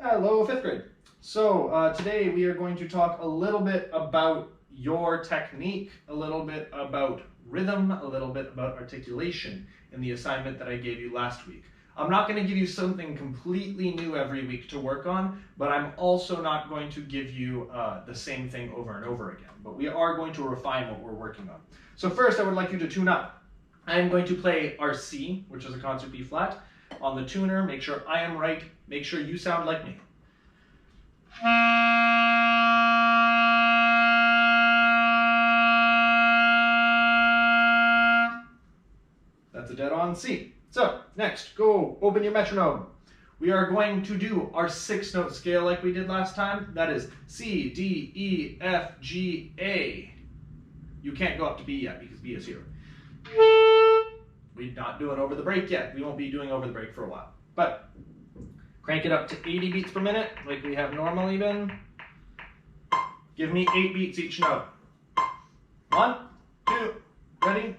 Hello, 5th grade. So today we are going to talk a little bit about your technique, a little bit about rhythm, a little bit about articulation in the assignment that I gave you last week. I'm not going to give you something completely new every week to work on, but I'm also not going to give you the same thing over and over again. But we are going to refine what we're working on. So first, I would like you to tune up. I am going to play our C, which is a concert B flat, on the tuner. Make sure I am right. Make sure you sound like me. That's a dead on C. So next, go open your metronome. We are going to do our 6-note scale like we did last time. That is C, D, E, F, G, A. You can't go up to B yet because B is here. We're not doing over the break yet. We won't be doing over the break for a while. But crank it up to 80 beats per minute like we have normally been. Give me 8 beats each note. 1, 2, ready?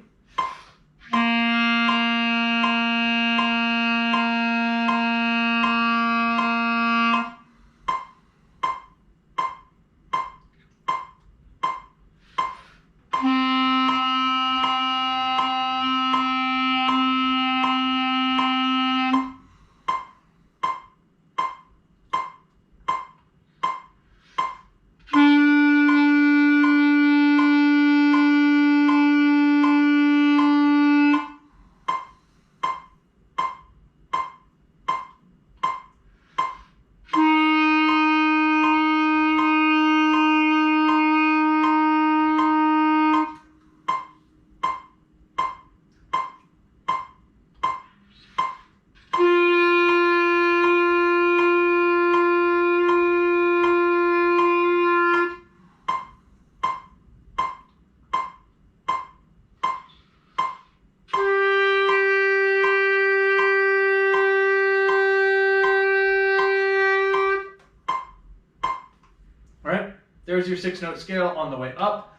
There's your 6-note scale on the way up.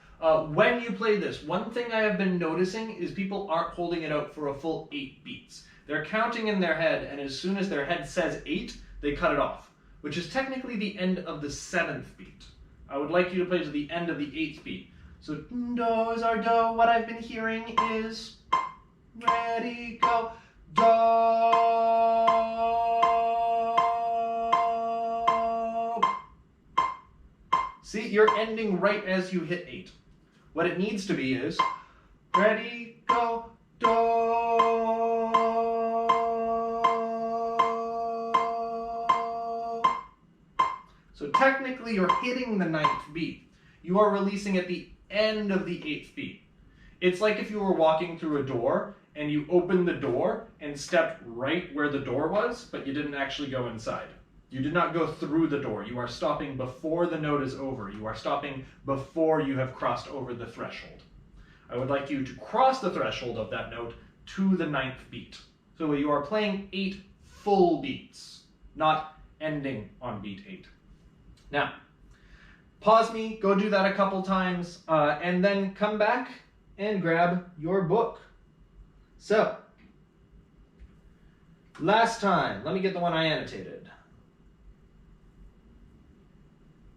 When you play this, one thing I have been noticing is people aren't holding it out for a full 8 beats. They're counting in their head, and as soon as their head says 8, they cut it off, which is technically the end of the 7th beat. I would like you to play to the end of the 8th beat. So do is our do. What I've been hearing is ready, go, do. See, you're ending right as you hit 8. What it needs to be is ready, go, do. So technically you're hitting the 9th beat. You are releasing at the end of the 8th beat. It's like if you were walking through a door and you opened the door and stepped right where the door was, but you didn't actually go inside. You did not go through the door. You are stopping before the note is over. You are stopping before you have crossed over the threshold. I would like you to cross the threshold of that note to the 9th beat. So you are playing 8 full beats, not ending on beat 8. Now, pause me, go do that a couple times, and then come back and grab your book. So, last time, let me get the one I annotated.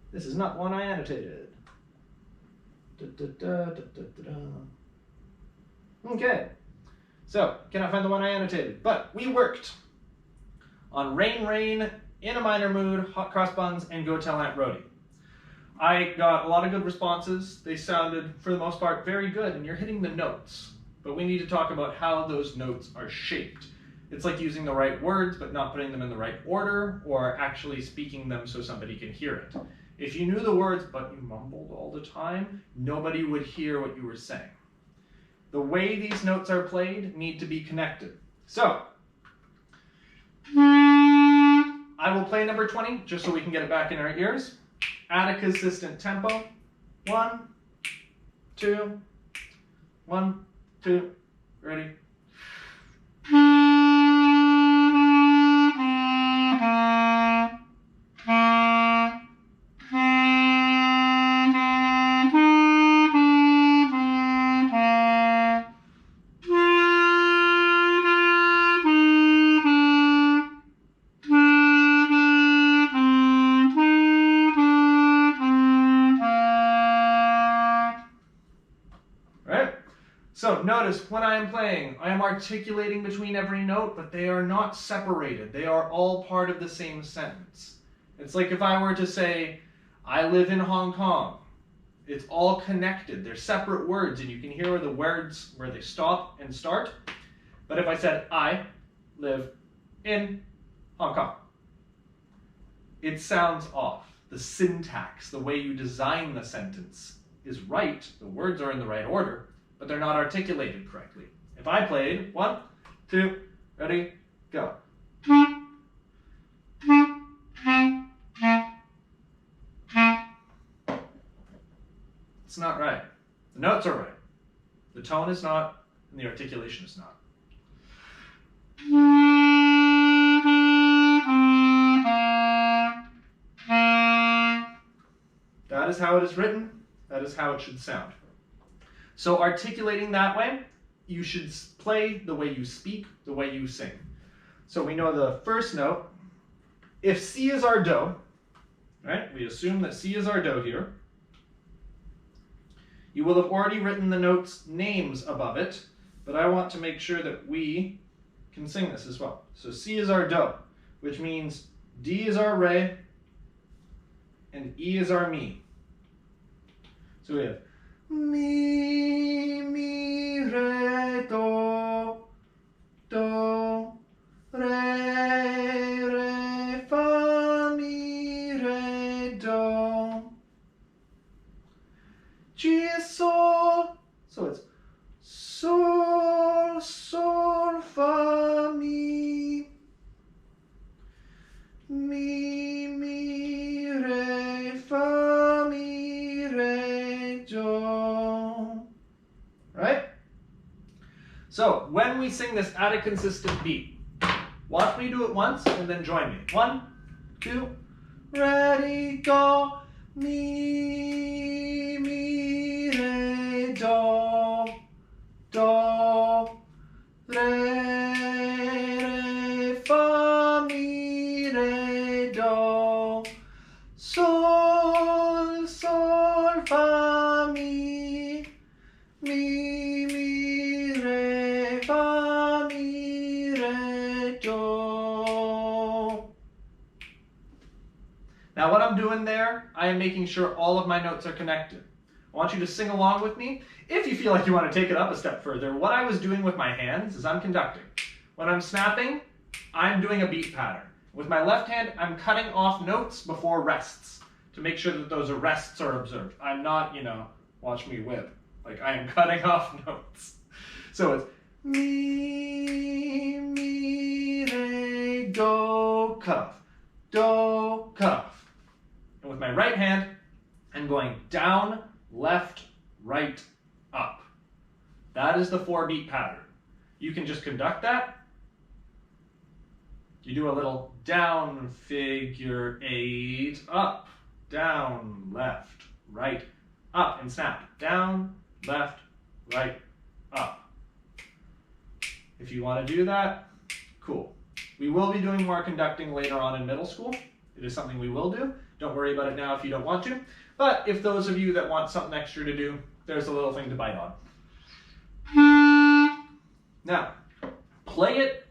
This is not one I annotated. Okay, so cannot find the one I annotated, but we worked on Rain Rain, In a Minor Mood, Hot Cross Buns, and Go Tell Aunt Rhody. I got a lot of good responses. They sounded, for the most part, very good, and you're hitting the notes. But we need to talk about how those notes are shaped. It's like using the right words, but not putting them in the right order, or actually speaking them so somebody can hear it. If you knew the words, but you mumbled all the time, nobody would hear what you were saying. The way these notes are played need to be connected. So, I will play number 20, just so we can get it back in our ears. At a consistent tempo. 1, 2, 1, 2, ready? So notice when I am playing, I am articulating between every note, but they are not separated. They are all part of the same sentence. It's like if I were to say, I live in Hong Kong. It's all connected. They're separate words, and you can hear the words where they stop and start. But if I said, I live in Hong Kong, it sounds off. The syntax, the way you design the sentence is right. The words are in the right order, but they're not articulated correctly. If I played 1, 2, ready, go. It's not right. The notes are right. The tone is not, and the articulation is not. That is how it is written. That is how it should sound. So articulating that way, you should play the way you speak, the way you sing. So we know the first note. If C is our do, right? We assume that C is our do here. You will have already written the notes' names above it, but I want to make sure that we can sing this as well. So C is our do, which means D is our re, and E is our mi. So we have mi, mi, re, do, do, re, re, fa, mi, re, do. G is sol, so it's sol, sol, fa, mi, mi, mi, re, fa, mi, re, do. Right? So when we sing this at a consistent beat, watch me do it once and then join me. 1, 2, ready, go. Mi, mi, re, do, do, re, re, fa, mi, re, do, sol, sol, fa, mi, mi, re, fa, mi, re, do. Now what I'm doing there, I am making sure all of my notes are connected. I want you to sing along with me. If you feel like you want to take it up a step further, what I was doing with my hands is I'm conducting. When I'm snapping, I'm doing a beat pattern. With my left hand, I'm cutting off notes before rests to make sure that those rests are observed. I'm not, watch me whip. Like I am cutting off notes. So it's mi, mi, re, do, cut off, do, cut off. And with my right hand, I'm going down, left, right, up. That is the 4-beat pattern. You can just conduct that. You do a little down, figure 8, up, down, left, right, up, and snap. Down, left, right, up. If you want to do that, cool. We will be doing more conducting later on in middle school. It is something we will do. Don't worry about it now if you don't want to. But if those of you that want something extra to do, there's a little thing to bite on. Now, play it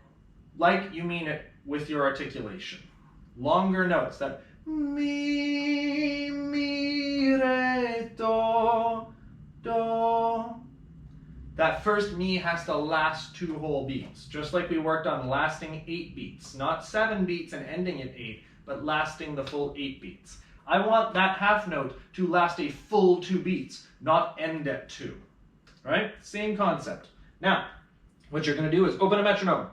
like you mean it with your articulation. Longer notes, that mi, mi, re, do, do. That first mi has to last 2 whole beats, just like we worked on lasting 8 beats. Not 7 beats and ending at 8, but lasting the full 8 beats. I want that half note to last a full 2 beats, not end at 2. Right? Same concept. Now, what you're going to do is open a metronome.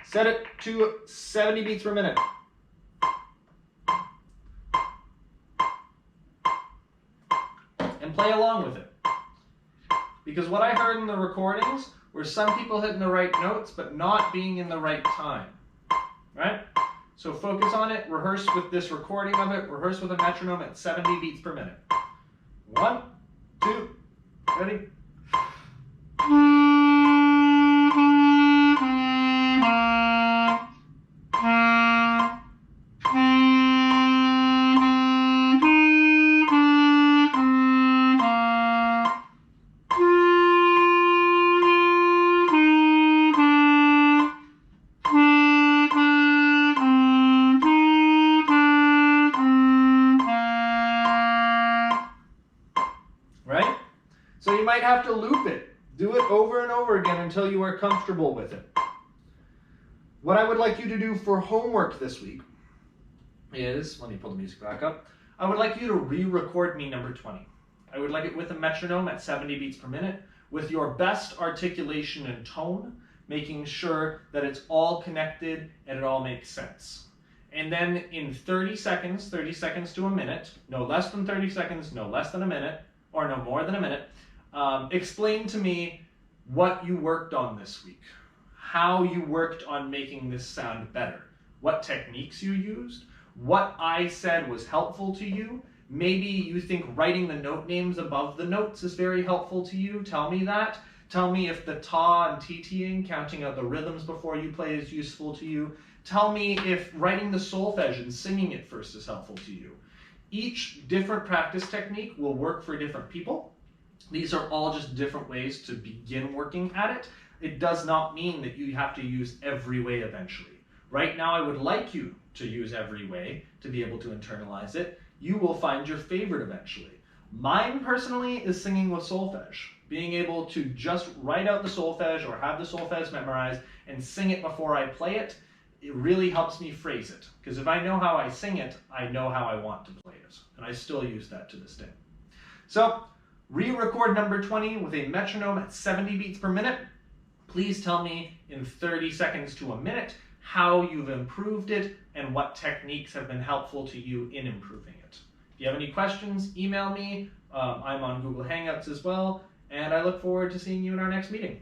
Set it to 70 beats per minute. And play along with it. Because what I heard in the recordings were some people hitting the right notes, but not being in the right time. Right? So focus on it, rehearse with this recording of it, rehearse with a metronome at 70 beats per minute. 1, 2, ready? might have to loop it. Do it over and over again until you are comfortable with it. What I would like you to do for homework this week is, let me pull the music back up, I would like you to re-record me number 20. I would like it with a metronome at 70 beats per minute, with your best articulation and tone, making sure that it's all connected and it all makes sense. And then in 30 seconds to a minute, no less than 30 seconds, no less than a minute, or no more than a minute, explain to me what you worked on this week, how you worked on making this sound better, what techniques you used, what I said was helpful to you. Maybe you think writing the note names above the notes is very helpful to you. Tell me that. Tell me if the ta and TTing, counting out the rhythms before you play, is useful to you. Tell me if writing the solfege and singing it first is helpful to you. Each different practice technique will work for different people. These are all just different ways to begin working at it. It does not mean that you have to use every way eventually. Right now, I would like you to use every way to be able to internalize it. You will find your favorite eventually. Mine personally is singing with solfege. Being able to just write out the solfege or have the solfege memorized and sing it before I play it, it really helps me phrase it. Because if I know how I sing it, I know how I want to play it. And I still use that to this day. So, re-record number 20 with a metronome at 70 beats per minute. Please tell me in 30 seconds to a minute how you've improved it and what techniques have been helpful to you in improving it. If you have any questions, email me. I'm on Google Hangouts as well, and I look forward to seeing you in our next meeting.